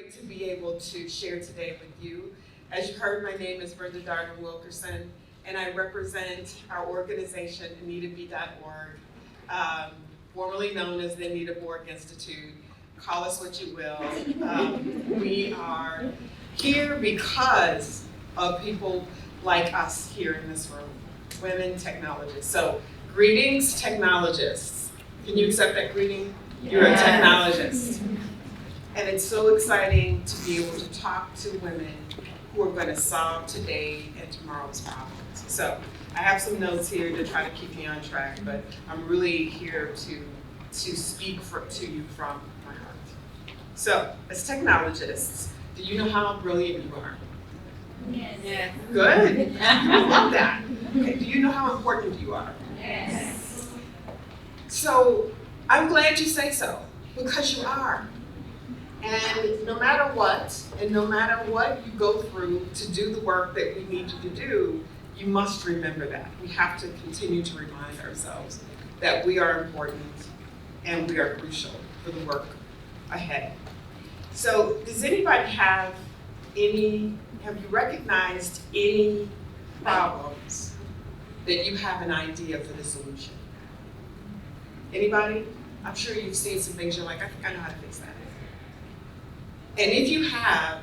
great to be able to share today with you. As you heard, my name is Brenda Darden Wilkerson, and I represent our organization, AnitaB.org, formerly known as the Anita Borg Institute. Call us what you will. We are here because of people like us here in this room, women technologists. So, greetings, technologists. Can you accept that greeting? Yes. You're a technologist. And it's so exciting to be able to talk to women who are going to solve today and tomorrow's problems. So I have some notes here to try to keep me on track, but I'm really here to speak to you from my heart. So as technologists, do you know how brilliant you are? Yes. Good. I love that. Okay. Do you know how important you are? Yes. So I'm glad you say so, because you are. And no matter what, you go through to do the work that we need you to do, you must remember that. We have to continue to remind ourselves that we are important and we are crucial for the work ahead. So does anybody have you recognized any problems that you have an idea for the solution? Anybody? I'm sure you've seen some things you're like, I think I know how to fix that. And if you have,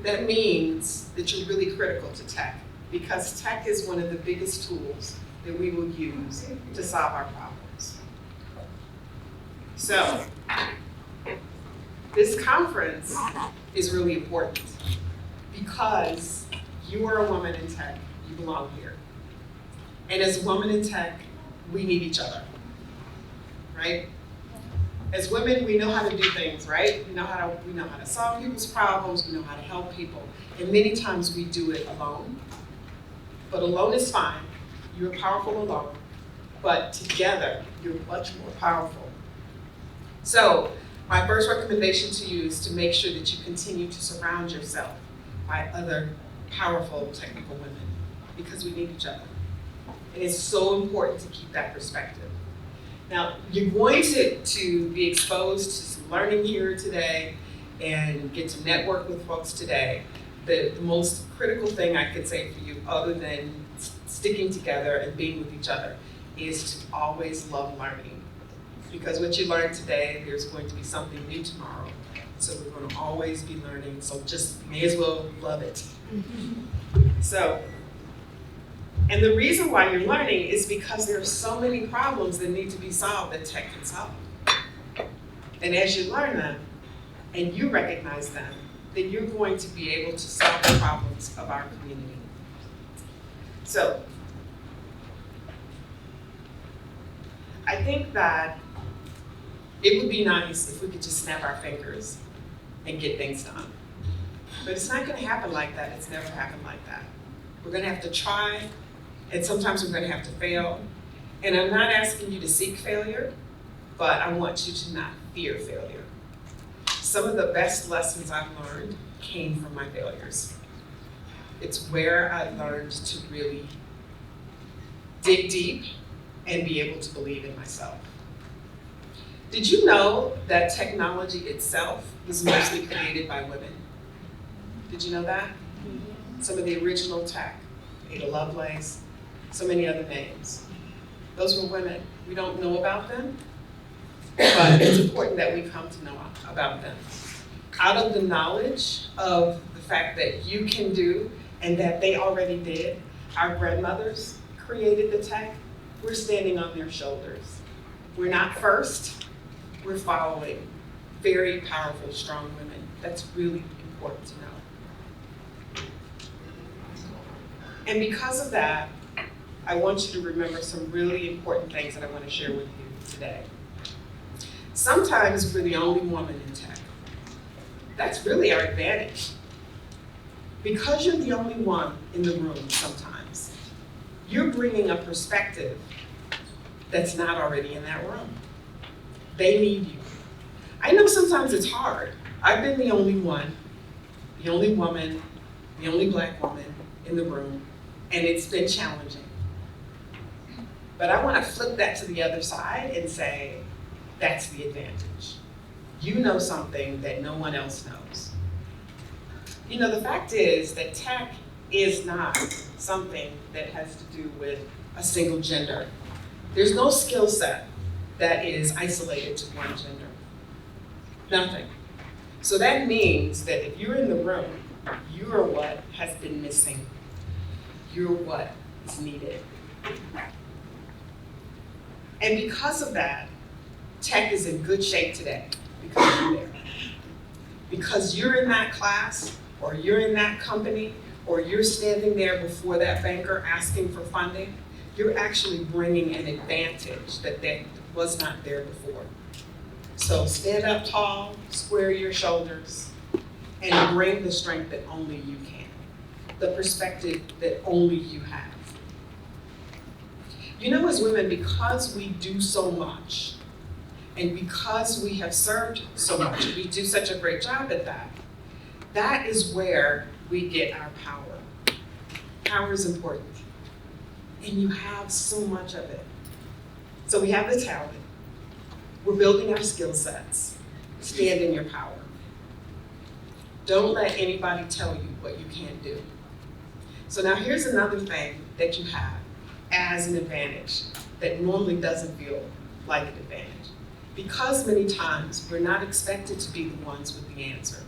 that means that you're really critical to tech, because tech is one of the biggest tools that we will use to solve our problems. So, this conference is really important because you are a woman in tech, you belong here. And as a woman in tech, we need each other, right? As women, we know how to do things, right? We know how to solve people's problems, we know how to help people. And many times we do it alone. But alone is fine. You're powerful alone. But together, you're much more powerful. So, my first recommendation to you is to make sure that you continue to surround yourself by other powerful technical women, because we need each other. And it's so important to keep that perspective. Now, you're going to be exposed to some learning here today and get to network with folks today. The most critical thing I could say for you, other than sticking together and being with each other, is to always love learning. Because what you learn today, there's going to be something new tomorrow. So we're going to always be learning, so just may as well love it. So, and the reason why you're learning is because there are so many problems that need to be solved that tech can solve. And as you learn them and you recognize them, then you're going to be able to solve the problems of our community. So, I think that it would be nice if we could just snap our fingers and get things done. But it's not going to happen like that. It's never happened like that. We're going to have to try. And sometimes we're going to have to fail. And I'm not asking you to seek failure, but I want you to not fear failure. Some of the best lessons I've learned came from my failures. It's where I learned to really dig deep and be able to believe in myself. Did you know that technology itself was mostly created by women? Did you know that? Some of the original tech, Ada Lovelace, so many other names. Those were women. We don't know about them, but it's important that we come to know about them. Out of the knowledge of the fact that you can do and that they already did, our grandmothers created the tech. We're standing on their shoulders. We're not first, we're following very powerful, strong women. That's really important to know. And because of that, I want you to remember some really important things that I want to share with you today. Sometimes we're the only woman in tech. That's really our advantage. Because you're the only one in the room sometimes, you're bringing a perspective that's not already in that room. They need you. I know sometimes it's hard. I've been the only one, the only woman, the only Black woman in the room, and it's been challenging. But I want to flip that to the other side and say, that's the advantage. You know something that no one else knows. You know, the fact is that tech is not something that has to do with a single gender. There's no skill set that is isolated to one gender. Nothing. So that means that if you're in the room, you are what has been missing. You're what is needed. And because of that, tech is in good shape today because you're there. Because you're in that class, or you're in that company, or you're standing there before that banker asking for funding, you're actually bringing an advantage that was not there before. So stand up tall, square your shoulders, and bring the strength that only you can, the perspective that only you have. You know, as women, because we do so much, and because we have served so much, we do such a great job at that, that is where we get our power. Power is important, and you have so much of it. So we have the talent, we're building our skill sets, stand in your power. Don't let anybody tell you what you can't do. So now here's another thing that you have as an advantage that normally doesn't feel like an advantage. Because many times we're not expected to be the ones with the answer.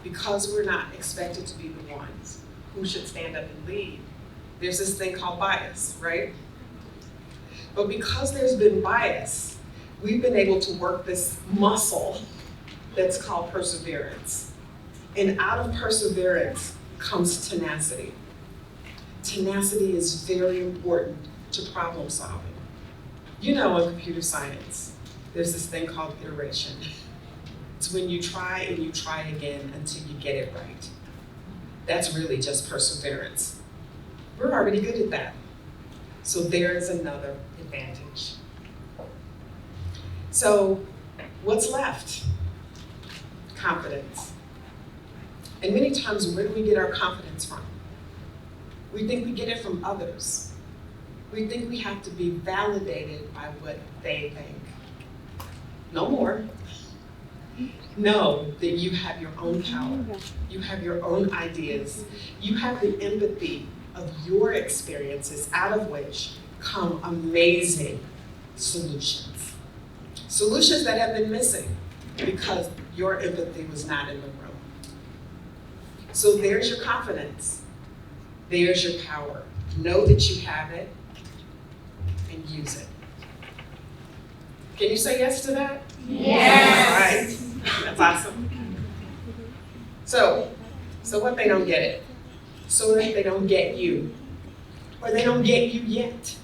Because we're not expected to be the ones who should stand up and lead, there's this thing called bias, right? But because there's been bias, we've been able to work this muscle that's called perseverance. And out of perseverance comes tenacity. Tenacity is very important to problem solving. You know, in computer science, there's this thing called iteration. It's when you try and you try again until you get it right. That's really just perseverance. We're already good at that. So there is another advantage. So what's left? Confidence. And many times, where do we get our confidence from? We think we get it from others. We think we have to be validated by what they think. No more. Know that you have your own power. You have your own ideas. You have the empathy of your experiences, out of which come amazing solutions. Solutions that have been missing because your empathy was not in the room. So there's your confidence. There's your power. Know that you have it and use it. Can you say yes to that? Yes. All right. That's awesome. So what they don't get it? So that they don't get you, or they don't get you yet.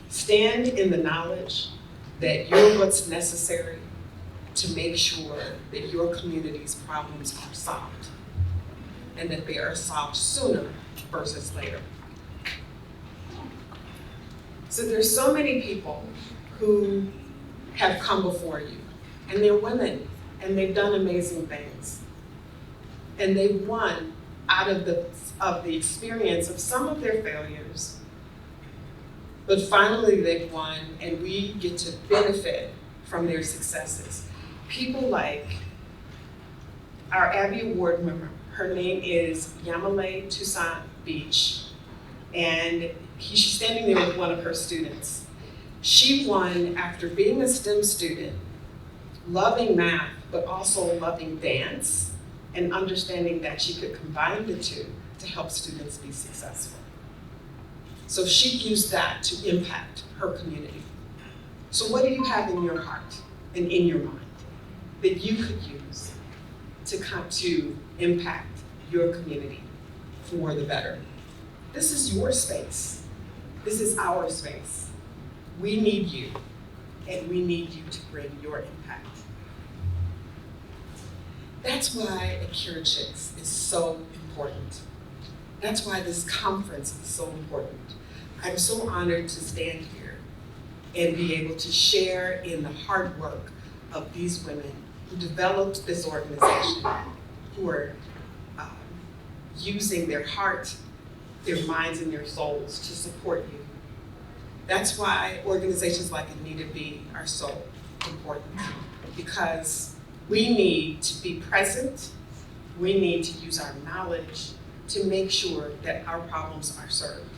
Stand in the knowledge that you're what's necessary to make sure that your community's problems are solved, and that they are solved sooner versus later. So there's so many people who have come before you, and they're women, and they've done amazing things. And they've won out of the experience of some of their failures, but finally they've won, and we get to benefit from their successes. People like our Abbey Award member, her name is Yamile Toussaint Beach, and she's standing there with one of her students. She won after being a STEM student, loving math, but also loving dance, and understanding that she could combine the two to help students be successful. So she used that to impact her community. So what do you have in your heart and in your mind that you could use to come to impact your community for the better? This is your space. This is our space. We need you, and we need you to bring your impact. That's why a Cure Chicks is so important. That's why this conference is so important. I'm so honored to stand here and be able to share in the hard work of these women who developed this organization, who are using their heart, their minds, and their souls to support you. That's why organizations like Anita B are so important, because we need to be present we need to use our knowledge to make sure that our problems are served.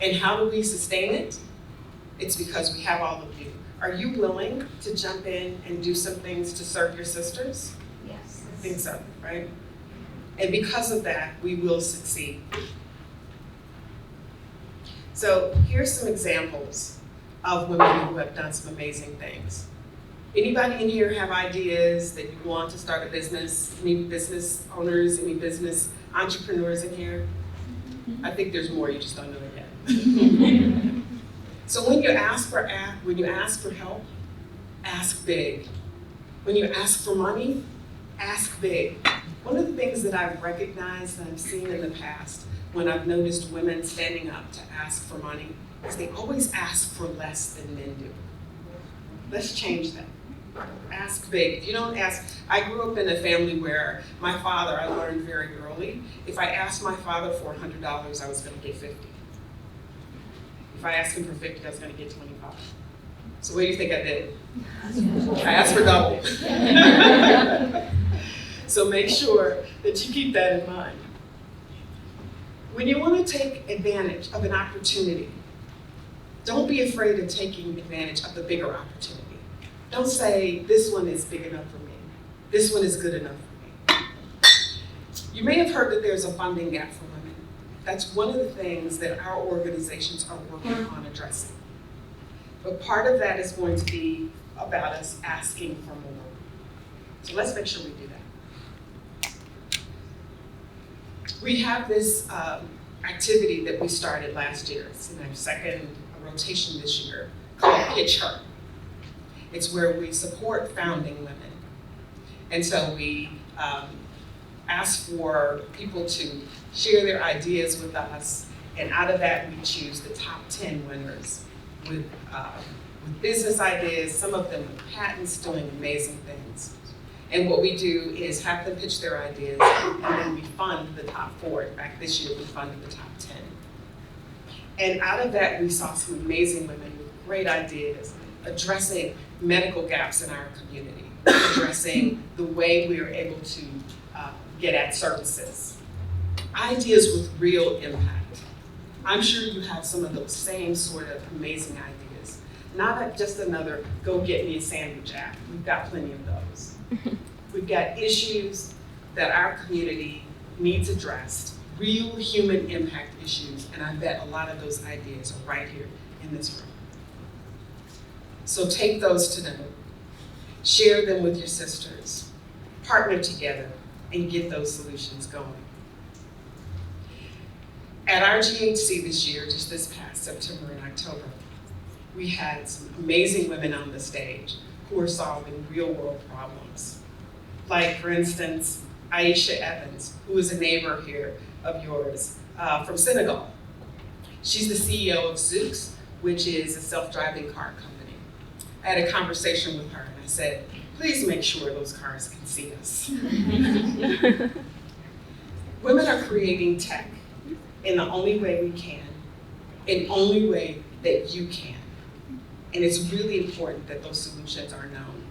And how do we sustain it? It's because we have all of you. Are you willing to jump in and do some things to serve your sisters? Yes. I think so, right? And because of that, we will succeed. So here's some examples of women who have done some amazing things. Anybody in here have ideas that you want to start a business? Any business owners, any business entrepreneurs in here? I think there's more, you just don't know it yet. So when you ask for help, ask big. When you ask for money, ask big. One of the things that I've recognized and I've seen in the past when I've noticed women standing up to ask for money is they always ask for less than men do. Let's change that. Ask big. If you don't ask, I grew up in a family where my father, I learned very early, if I asked my father for $100, I was going to get 50. If I asked him for 50, I was going to get 25. So what do you think I did? I asked for double. So make sure that you keep that in mind. When you want to take advantage of an opportunity, don't be afraid of taking advantage of the bigger opportunity. Don't say, this one is big enough for me. This one is good enough for me. You may have heard that there's a funding gap for women. That's one of the things that our organizations are working on addressing. But part of that is going to be about us asking for more. So let's make sure we do that. We have this activity that we started last year. It's in our second rotation this year called Pitch Her. It's where we support founding women. And so we ask for people to share their ideas with us, and out of that we choose the top 10 winners with business ideas, some of them with patents, doing amazing things. And what we do is have them pitch their ideas, and then we fund the top 4. In fact, this year we funded the top 10. And out of that we saw some amazing women with great ideas, addressing medical gaps in our community, addressing the way we are able to get at services. Ideas with real impact. I'm sure you have some of those same sort of amazing ideas. Not just another go get me a sandwich app. We've got plenty of those. We've got issues that our community needs addressed, real human impact issues, and I bet a lot of those ideas are right here in this room. So take those to them, share them with your sisters, partner together, and get those solutions going. At our GHC this year, just this past September and October, we had some amazing women on the stage who are solving real world problems. Like, for instance, Aisha Evans, who is a neighbor here of yours from Senegal. She's the CEO of Zoox, which is a self-driving car company. I had a conversation with her and I said, please make sure those cars can see us. Women are creating tech in the only way we can, in the only way that you can. And it's really important that those solutions are known.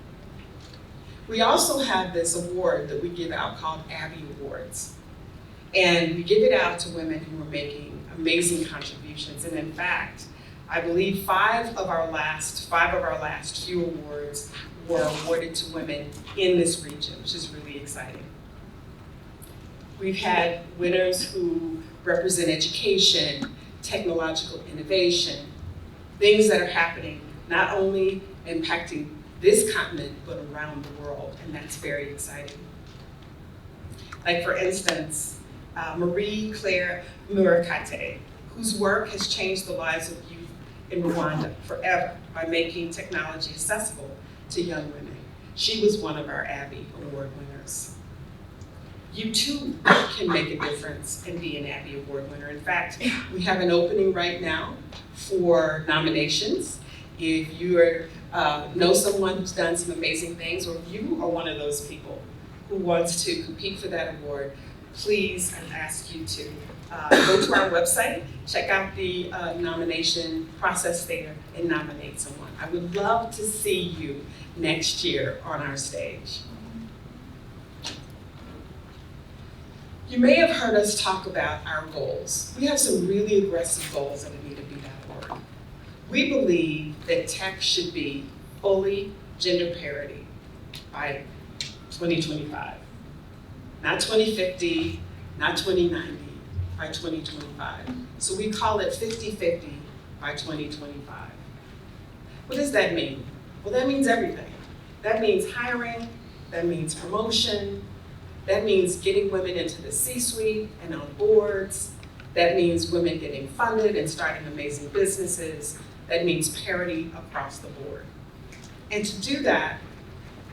We also have this award that we give out called Abbey Wards. And we give it out to women who are making amazing contributions. And in fact, I believe five of our last few awards were awarded to women in this region, which is really exciting. We've had winners who represent education, technological innovation, things that are happening, not only impacting this continent, but around the world, and that's very exciting. Like, for instance, Marie Claire Murakate, whose work has changed the lives of youth in Rwanda forever by making technology accessible to young women. She was one of our Abbey Award winners. You too can make a difference and be an Abbey Award winner. In fact, we have an opening right now for nominations. If you know someone who's done some amazing things, or if you are one of those people who wants to compete for that award, please, I ask you to go to our website, check out the nomination process there, and nominate someone. I would love to see you next year on our stage. You may have heard us talk about our goals. We have some really aggressive goals at AnitaB.org. We believe that tech should be fully gender parity by 2025. Not 2050, not 2090, by 2025. So we call it 50-50 by 2025. What does that mean? Well, that means everything. That means hiring, that means promotion, that means getting women into the C-suite and on boards, that means women getting funded and starting amazing businesses, that means parity across the board. And to do that,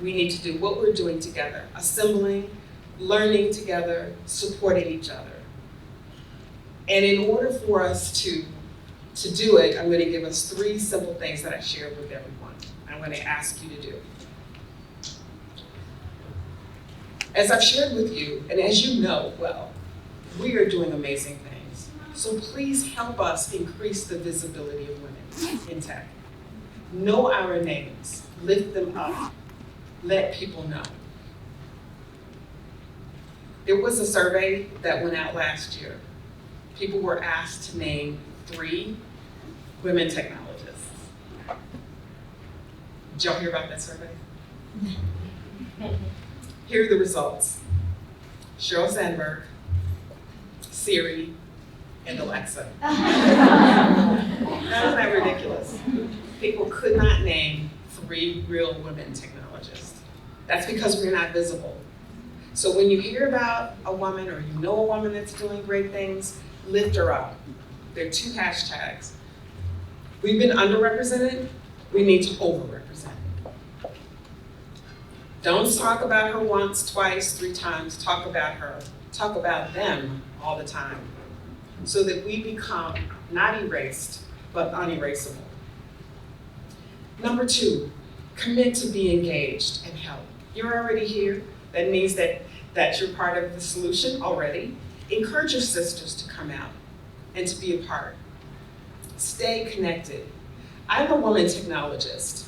we need to do what we're doing together, assembling, learning together, supporting each other. And in order for us to do it, I'm going to give us 3 simple things that I shared with everyone. I'm going to ask you to do. As I've shared with you, and as you know well, we are doing amazing things. So please help us increase the visibility of women in tech. Know our names, lift them up, let people know. There was a survey that went out last year. People were asked to name 3 women technologists. Did y'all hear about that survey? Here are the results. Sheryl Sandberg, Siri, and Alexa. Now, isn't that ridiculous? People could not name 3 real women technologists. That's because we're not visible. So when you hear about a woman or you know a woman that's doing great things, lift her up. There are 2 hashtags. We've been underrepresented, we need to overrepresent. Don't talk about her once, twice, 3 times, talk about her. Talk about them all the time so that we become not erased, but unerasable. Number 2, commit to be engaged and help. You're already here. That means that you're part of the solution already. Encourage your sisters to come out and to be a part. Stay connected. I'm a woman technologist,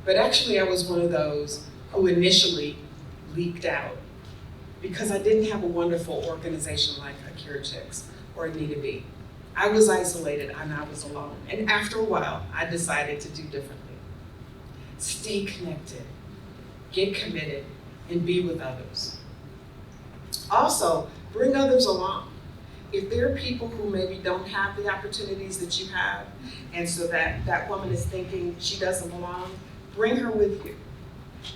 but actually I was one of those who initially leaked out because I didn't have a wonderful organization like Akira Chicks or AnitaB. I was isolated and I was alone. And after a while, I decided to do differently. Stay connected, get committed, and be with others. Also, bring others along. If there are people who maybe don't have the opportunities that you have, and so that woman is thinking she doesn't belong, bring her with you.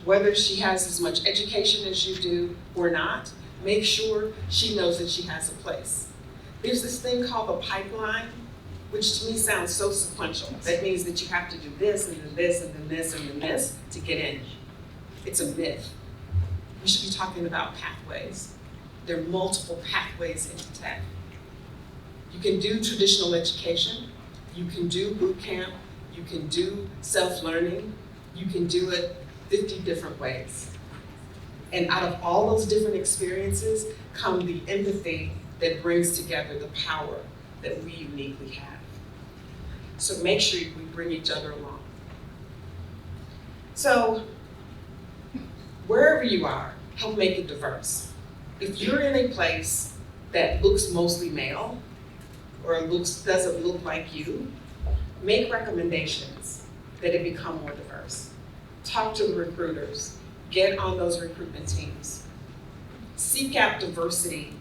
Whether she has as much education as you do or not, make sure she knows that she has a place. There's this thing called a pipeline, which to me sounds so sequential. That means that you have to do this, and then this, and then this, and then this to get in. It's a myth. We should be talking about pathways. There are multiple pathways into tech. You can do traditional education, you can do boot camp, you can do self-learning, you can do it 50 different ways. And out of all those different experiences come the empathy that brings together the power that we uniquely have. So make sure we bring each other along. So wherever you are, help make it diverse. If you're in a place that looks mostly male or doesn't look like you, make recommendations that it become more diverse. Talk to the recruiters, get on those recruitment teams. Seek out diversity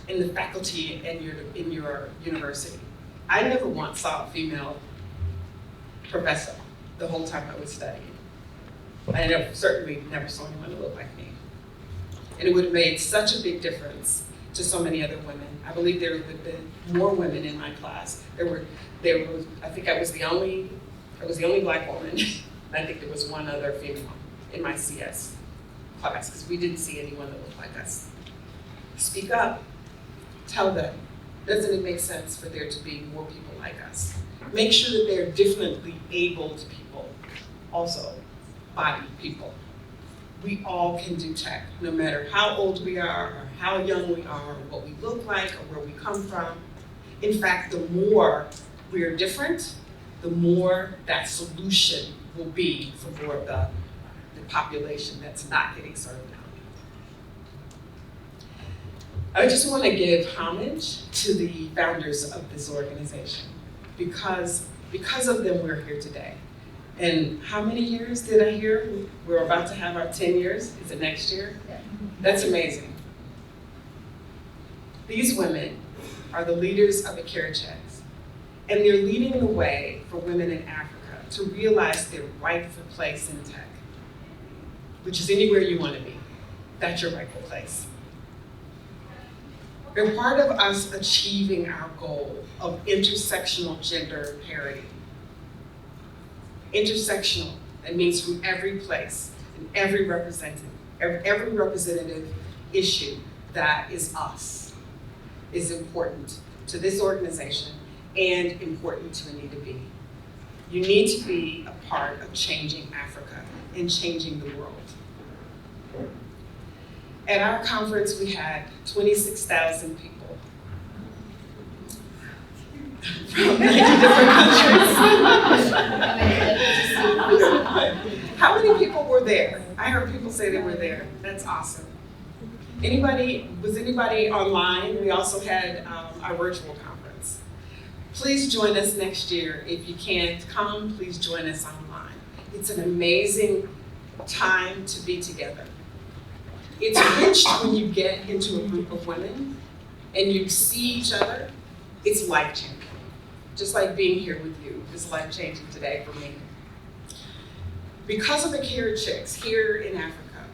in the faculty in your university. I never once saw a female professor the whole time I was studying. I certainly never saw anyone who looked like me. And it would have made such a big difference to so many other women. I believe there would have been more women in my class. I think I was the only Black woman. I think there was one other female in my CS class because we didn't see anyone that looked like us. Speak up, tell them. Doesn't it make sense for there to be more people like us? Make sure that they're differently abled people, also bodied people. We all can do tech, no matter how old we are, or how young we are, or what we look like, or where we come from. In fact, the more we're different, the more that solution will be for more of the population that's not getting served now. I just want to give homage to the founders of this organization because of them we're here today. And how many years did I hear? We're about to have our 10 years. Is it next year? Yeah. That's amazing. These women are the leaders of the Kericheks, and they're leading the way for women in Africa to realize their rightful place in tech, which is anywhere you want to be. That's your rightful place. They're part of us achieving our goal of intersectional gender parity. Intersectional, that means from every place and every representative issue that is us is important to this organization and important to Anita B. You need to be a part of changing Africa and changing the world. At our conference, we had 26,000 people from 90 different countries. How many people were there? I heard people say they were there. That's awesome. Was anybody online? We also had our virtual conference. Please join us next year. If you can't come, please join us online. It's an amazing time to be together. It's rich when you get into a group of women and you see each other. It's life-changing. Just like being here with you is life-changing today for me. Because of the Kericheks here in Africa,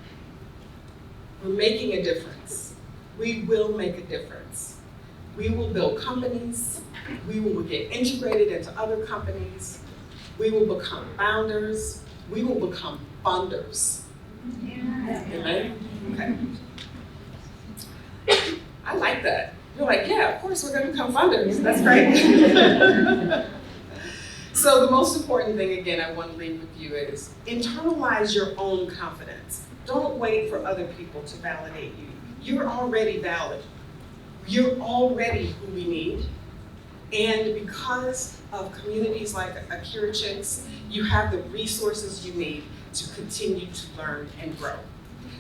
we're making a difference. We will make a difference. We will build companies. We will get integrated into other companies. We will become founders. We will become funders. Yeah. Amen? Okay. I like that. You're like, yeah, of course we're going to become funders. That's great. So the most important thing, again, I want to leave with you is internalize your own confidence. Don't wait for other people to validate you. You're already valid. You're already who we need. And because of communities like Kericheks, you have the resources you need to continue to learn and grow.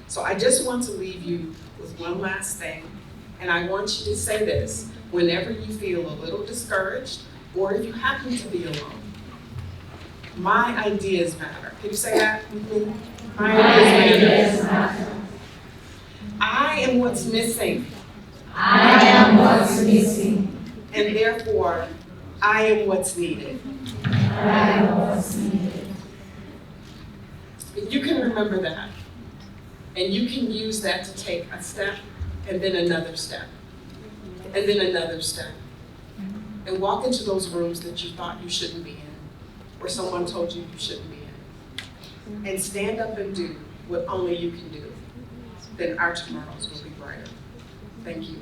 So I just want to leave you with one last thing, and I want you to say this whenever you feel a little discouraged, or if you happen to be alone. My ideas matter. Can you say that with me? My ideas matter. I am what's missing. I am what's missing. And therefore, I am what's needed. I am what's needed. You can remember that. And you can use that to take a step, and then another step, and then another step. And walk into those rooms that you thought you shouldn't be in, or someone told you you shouldn't be in. And stand up and do what only you can do. Then our tomorrows will be brighter. Thank you.